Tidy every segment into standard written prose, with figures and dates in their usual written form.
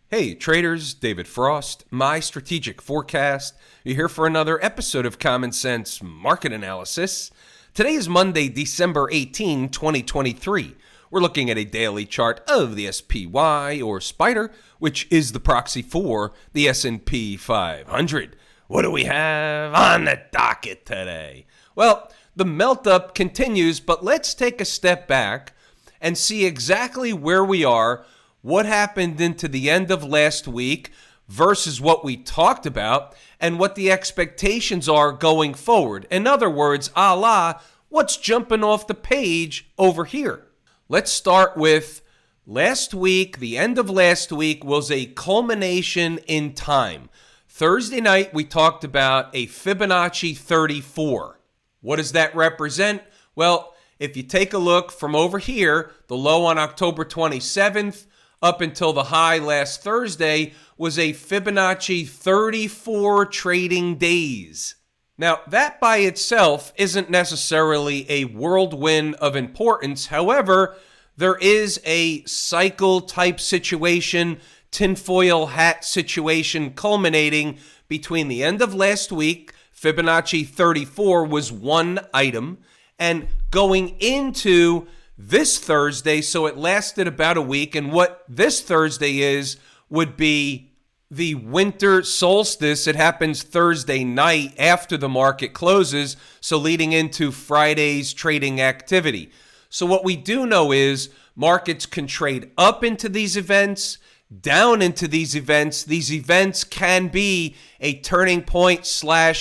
Hey traders, David Frost, my strategic forecast. You're here for another episode of Common Sense Market Analysis. Today is Monday, December 18, 2023. We're looking at a daily chart of the SPY or Spider, which is the proxy for the S&P 500. What do we have on the docket today? Well, the melt-up continues, but let's take a step back and see exactly where we are, what happened into the end of last week versus what we talked about, and what the expectations are going forward. In other words, what's jumping off the page over here? Let's start with last week. The end of last week was a culmination in time. Thursday night, we talked about a Fibonacci 34. What does that represent? Well, if you take a look from over here, the low on October 27th, up until the high last Thursday was a Fibonacci 34 trading days. Now, that by itself isn't necessarily a whirlwind of importance. However, there is a cycle type situation, tinfoil hat situation culminating between the end of last week, Fibonacci 34 was one item, and going into this Thursday, so it lasted about a week, and what this Thursday would be the winter solstice. It happens Thursday night after the market closes, so leading into Friday's trading activity. So what we do know is markets can trade up into these events, down into these events. These events can be a turning point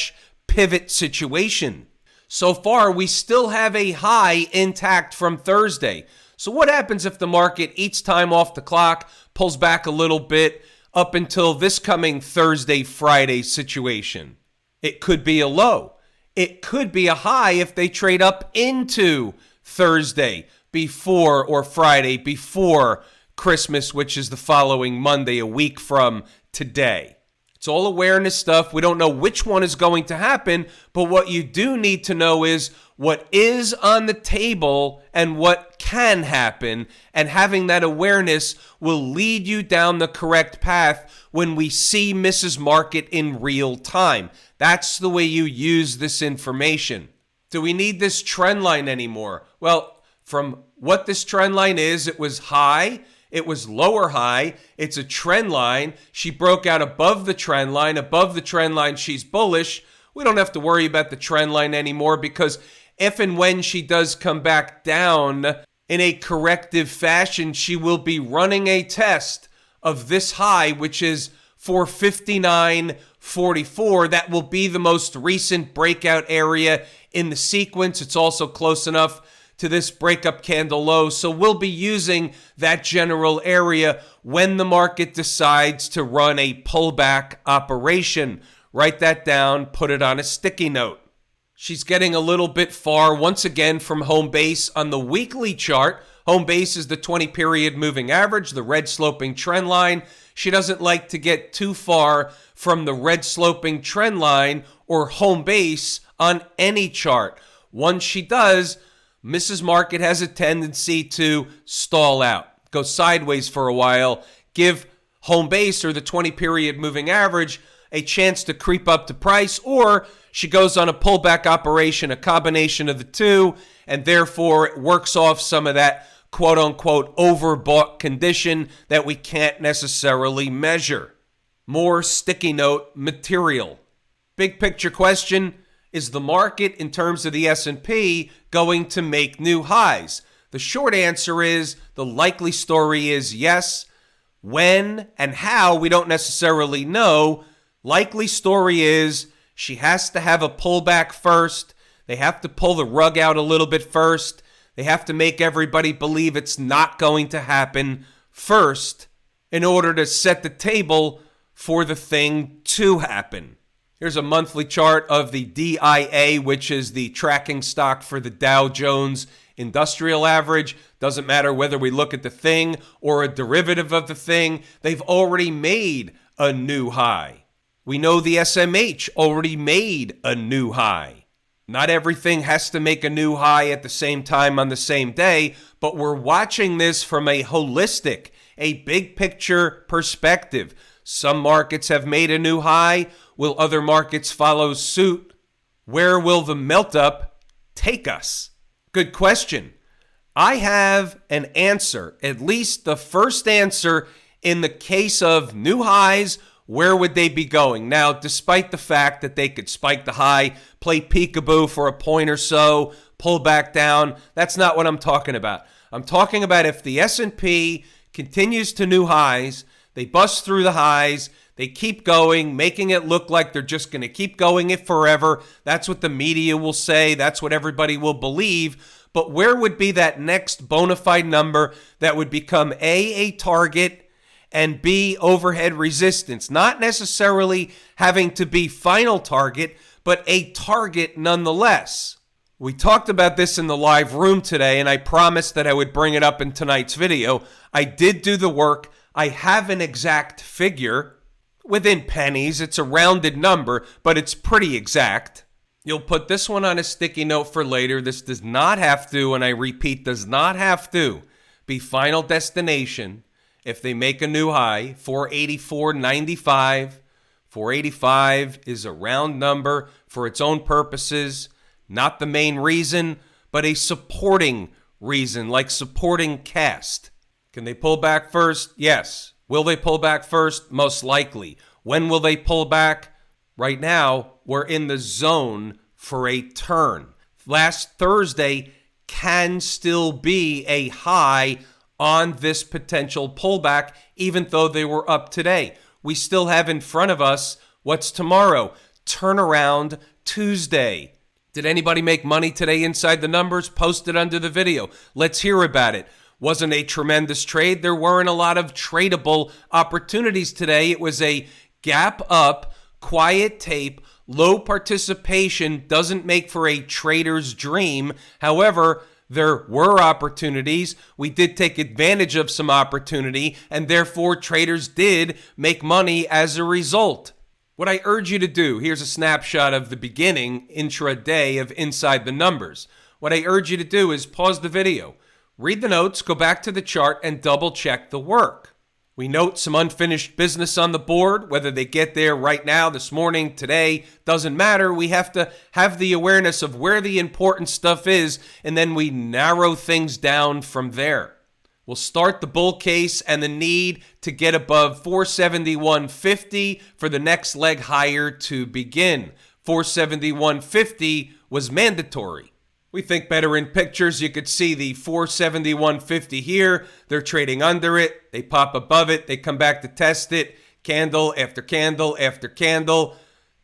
/ pivot situation. So far, we still have a high intact from Thursday. So what happens if the market eats time off the clock, pulls back a little bit up until this coming Thursday, Friday situation? It could be a low. It could be a high if they trade up into Thursday before or Friday before Christmas, which is the following Monday, a week from today. It's all awareness stuff. We don't know which one is going to happen, but what you do need to know is what is on the table and what can happen, and having that awareness will lead you down the correct path when we see Mrs. Market in real time. That's the way you use this information. Do we need this trend line anymore? Well, from what this trend line is, it was high. It was lower high. It's a trend line. She broke out above the trend line. Above the trend line, she's bullish. We don't have to worry about the trend line anymore, because if and when she does come back down in a corrective fashion, she will be running a test of this high, which is 459.44. That will be the most recent breakout area in the sequence. It's also close enough to this breakup candle low. So we'll be using that general area when the market decides to run a pullback operation. Write that down, put it on a sticky note. She's getting a little bit far once again from home base on the weekly chart. Home base is the 20-period moving average, the red sloping trend line. She doesn't like to get too far from the red sloping trend line or home base on any chart. Once she does, Mrs. Market has a tendency to stall out, go sideways for a while, give home base or the 20-period moving average a chance to creep up to price, or she goes on a pullback operation, a combination of the two, and therefore it works off some of that quote-unquote overbought condition that we can't necessarily measure. More sticky note material. Big picture question. Is the market, in terms of the S&P, going to make new highs? The short answer is, the likely story is yes. When and how, we don't necessarily know. Likely story is she has to have a pullback first. They have to pull the rug out a little bit first. They have to make everybody believe it's not going to happen first in order to set the table for the thing to happen. Here's a monthly chart of the DIA, which is the tracking stock for the Dow Jones Industrial Average. Doesn't matter whether we look at the thing or a derivative of the thing. They've already made a new high. We know the SMH already made a new high. Not everything has to make a new high at the same time on the same day, but we're watching this from a holistic, a big picture perspective. Some markets have made a new high. Will other markets follow suit? Where will the melt up take us? Good question. I have an answer, at least the first answer in the case of new highs. Where would they be going? Now, despite the fact that they could spike the high, play peekaboo for a point or so, pull back down, that's not what I'm talking about. I'm talking about if the S&P continues to new highs, they bust through the highs, they keep going, making it look like they're just going to keep going it forever. That's what the media will say. That's what everybody will believe. But where would be that next bona fide number that would become a target, and B, overhead resistance? Not necessarily having to be final target, but a target nonetheless. We talked about this in the live room today, and I promised that I would bring it up in tonight's video. I did do the work. I have an exact figure within pennies. It's a rounded number, but it's pretty exact. You'll put this one on a sticky note for later. This does not have to, and I repeat, does not have to be final destination. If they make a new high, 484.95, 485 is a round number for its own purposes, not the main reason, but a supporting reason, like supporting cast. Can they pull back first? Yes. Will they pull back first? Most likely. When will they pull back? Right now, we're in the zone for a turn. Last Thursday can still be a high on this potential pullback, even though they were up today. We still have in front of us, what's tomorrow? Turnaround Tuesday. Did anybody make money today inside the numbers? Post it under the video. Let's hear about it. Wasn't a tremendous trade. There weren't a lot of tradable opportunities today. It was a gap up, quiet tape, low participation, doesn't make for a trader's dream. However, there were opportunities. We did take advantage of some opportunity, and therefore traders did make money as a result. What I urge you to do, here's a snapshot of the beginning intraday of Inside the Numbers. What I urge you to do is pause the video, read the notes, go back to the chart, and double check the work. We note some unfinished business on the board. Whether they get there right now, this morning, today, doesn't matter. We have to have the awareness of where the important stuff is, and then we narrow things down from there. We'll start the bull case and the need to get above 471.50 for the next leg higher to begin. 471.50 was mandatory. We think better in pictures. You could see the 471.50 here. They're trading under it. They pop above it. They come back to test it. Candle after candle after candle.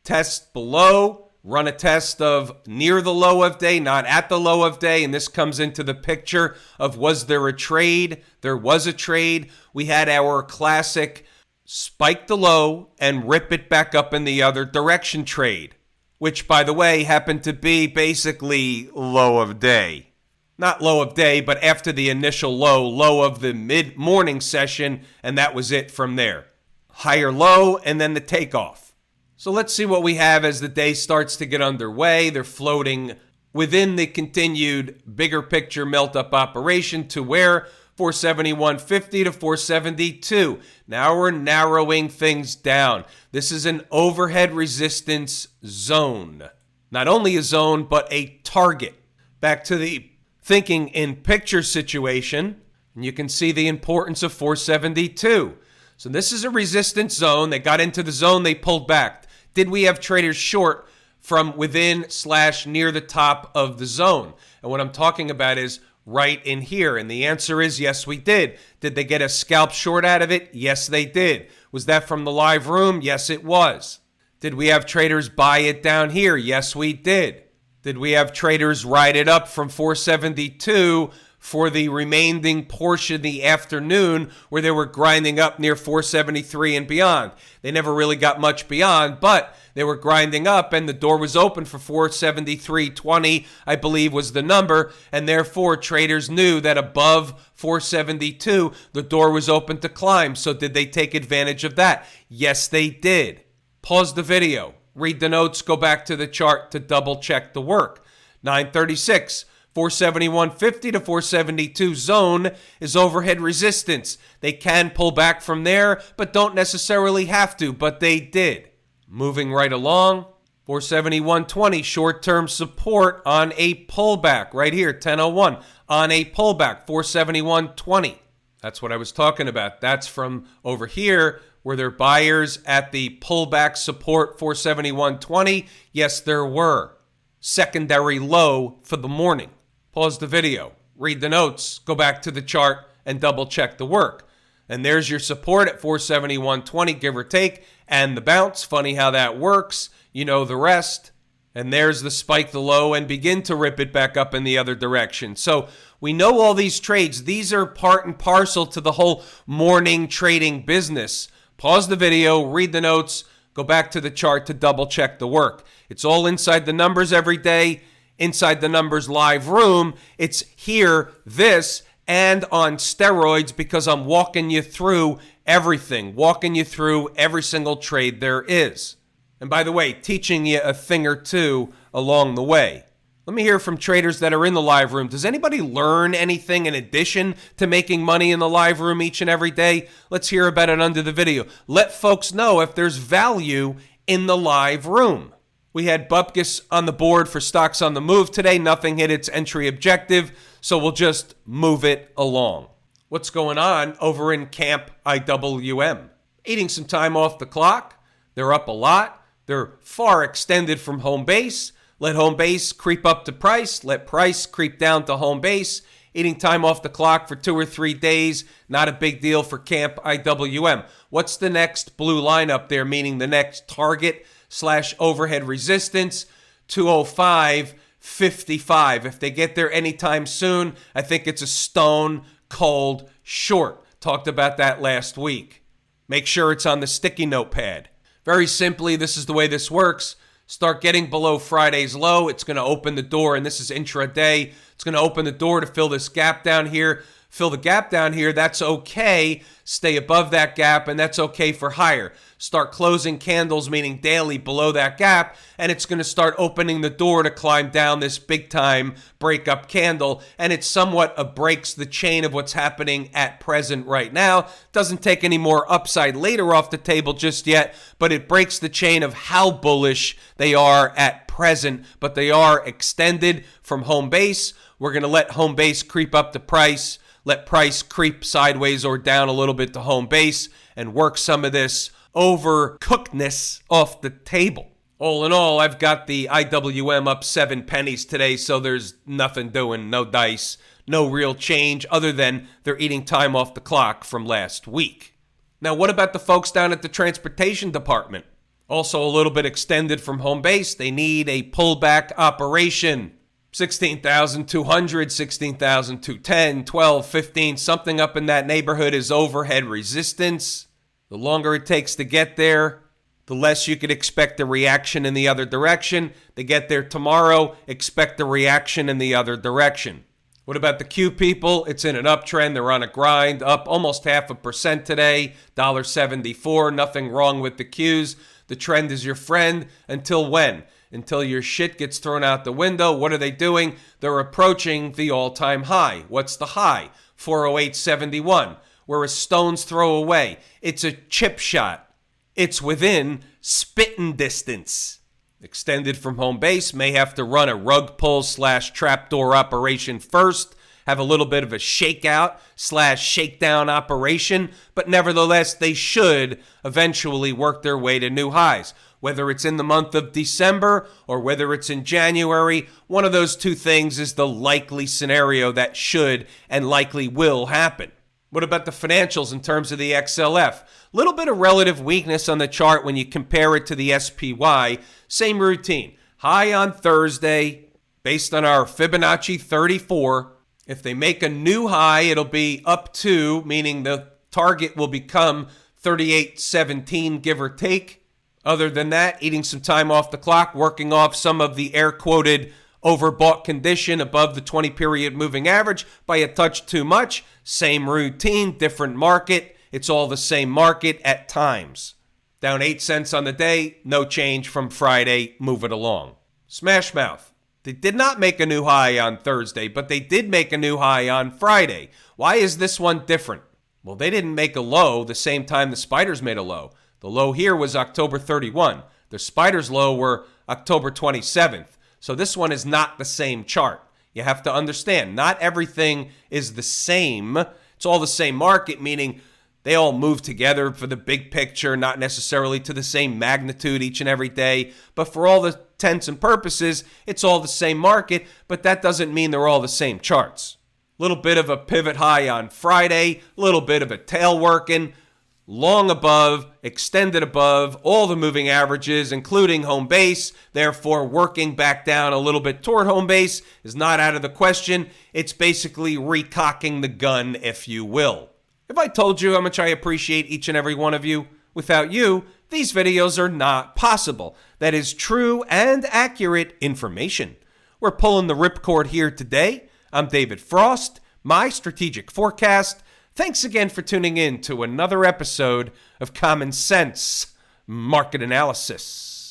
Test below. Run a test of near the low of day, not at the low of day. And this comes into the picture of, was there a trade? There was a trade. We had our classic spike the low and rip it back up in the other direction trade, which, by the way, happened to be basically low of day. Not low of day, but after the initial low of the mid-morning session, and that was it from there. Higher low, and then the takeoff. So let's see what we have as the day starts to get underway. They're floating within the continued bigger picture melt-up operation to where? 471.50 to 472. Now we're narrowing things down. This is an overhead resistance zone. Not only a zone, but a target. Back to the thinking in picture situation, and you can see the importance of 472. So this is a resistance zone. They got into the zone, they pulled back. Did we have traders short from within / near the top of the zone? And what I'm talking about is right in here. And the answer is yes, we did. Did they get a scalp short out of it? Yes, they did. Was that from the live room? Yes, it was. Did we have traders buy it down here? Yes, we did. Did we have traders ride it up from 472 for the remaining portion of the afternoon where they were grinding up near 473 and beyond? They never really got much beyond, but they were grinding up and the door was open for 473.20, I believe was the number, and therefore traders knew that above 472, the door was open to climb. So did they take advantage of that? Yes, they did. Pause the video, read the notes, go back to the chart to double check the work. 936. 471.50 to 472 zone is overhead resistance. They can pull back from there, but don't necessarily have to, but they did. Moving right along, 471.20 short-term support on a pullback right here, 1001 on a pullback, 471.20. That's what I was talking about. That's from over here. Were there buyers at the pullback support 471.20? Yes, there were. Secondary low for the morning. Pause the video, read the notes, go back to the chart, and double check the work. And there's your support at 471.20, give or take, and the bounce. Funny how that works. You know the rest. And there's the spike, the low, and begin to rip it back up in the other direction. So we know all these trades. These are part and parcel to the whole morning trading business. Pause the video, read the notes, go back to the chart to double check the work. It's all inside the numbers every day, inside the numbers live room. It's here, this, and on steroids because I'm walking you through everything, walking you through every single trade there is. And by the way, teaching you a thing or two along the way. Let me hear from traders that are in the live room. Does anybody learn anything in addition to making money in the live room each and every day? Let's hear about it under the video. Let folks know if there's value in the live room. We had Bupkis on the board for stocks on the move today. Nothing hit its entry objective, so we'll just move it along. What's going on over in Camp IWM? Eating some time off the clock. They're up a lot. They're far extended from home base. Let home base creep up to price. Let price creep down to home base. Eating time off the clock for 2 or 3 days. Not a big deal for Camp IWM. What's the next blue line up there, meaning the next target / overhead resistance? 205.55. If they get there anytime soon, I think it's a stone cold short. Talked about that last week. Make sure it's on the sticky notepad. Very simply, this is the way this works. Start getting below Friday's low. It's going to open the door, and this is intraday. It's going to open the door to fill this gap down here. Fill the gap down here. That's okay. Stay above that gap, and that's okay for higher. Start closing candles, meaning daily, below that gap, and it's going to start opening the door to climb down this big-time breakup candle, and it somewhat breaks the chain of what's happening at present right now. Doesn't take any more upside later off the table just yet, but it breaks the chain of how bullish they are at present, but they are extended from home base. We're going to let home base creep up the price. Let price creep sideways or down a little bit to home base and work some of this overcookedness off the table. All in all, I've got the IWM up 7 pennies today, so there's nothing doing, no dice, no real change other than they're eating time off the clock from last week. Now, what about the folks down at the transportation department? Also a little bit extended from home base. They need a pullback operation. 16,200, 16,210, 12, 15, something up in that neighborhood is overhead resistance. The longer it takes to get there, the less you could expect a reaction in the other direction. They get there tomorrow, expect a reaction in the other direction. What about the Q people? It's in an uptrend. They're on a grind, up almost 0.5% today, $1.74. Nothing wrong with the Qs. The trend is your friend. Until when? Until your shit gets thrown out the window. What are they doing? They're approaching the all-time high. What's the high? 408.71. We're a stone's throw away. It's a chip shot. It's within spitting distance. Extended from home base, may have to run a rug pull / trapdoor operation first. Have a little bit of a shakeout / shakedown operation. But nevertheless, they should eventually work their way to new highs. Whether it's in the month of December or whether it's in January, one of those two things is the likely scenario that should and likely will happen. What about the financials in terms of the XLF? Little bit of relative weakness on the chart when you compare it to the SPY. Same routine. High on Thursday, based on our Fibonacci 34. If they make a new high, it'll be up to, meaning the target will become 38.17, give or take. Other than that, eating some time off the clock, working off some of the air-quoted overbought condition above the 20-period moving average by a touch too much. Same routine, different market. It's all the same market at times. Down 8 cents on the day, no change from Friday. Move it along. Smash Mouth. They did not make a new high on Thursday, but they did make a new high on Friday. Why is this one different? Well, they didn't make a low the same time the spiders made a low. The low here was October 31. The spiders' low were October 27th. So this one is not the same chart. You have to understand, not everything is the same. It's all the same market, meaning they all move together for the big picture, not necessarily to the same magnitude each and every day. But for all the intents and purposes, it's all the same market, but that doesn't mean they're all the same charts. Little bit of a pivot high on Friday, little bit of a tail working, long above, extended above all the moving averages, including home base. Therefore, working back down a little bit toward home base is not out of the question. It's basically recocking the gun, if you will. If I told you how much I appreciate each and every one of you, without you, these videos are not possible. That is true and accurate information. We're pulling the ripcord here today. I'm David Frost, my strategic forecast. Thanks again for tuning in to another episode of Common Sense Market Analysis.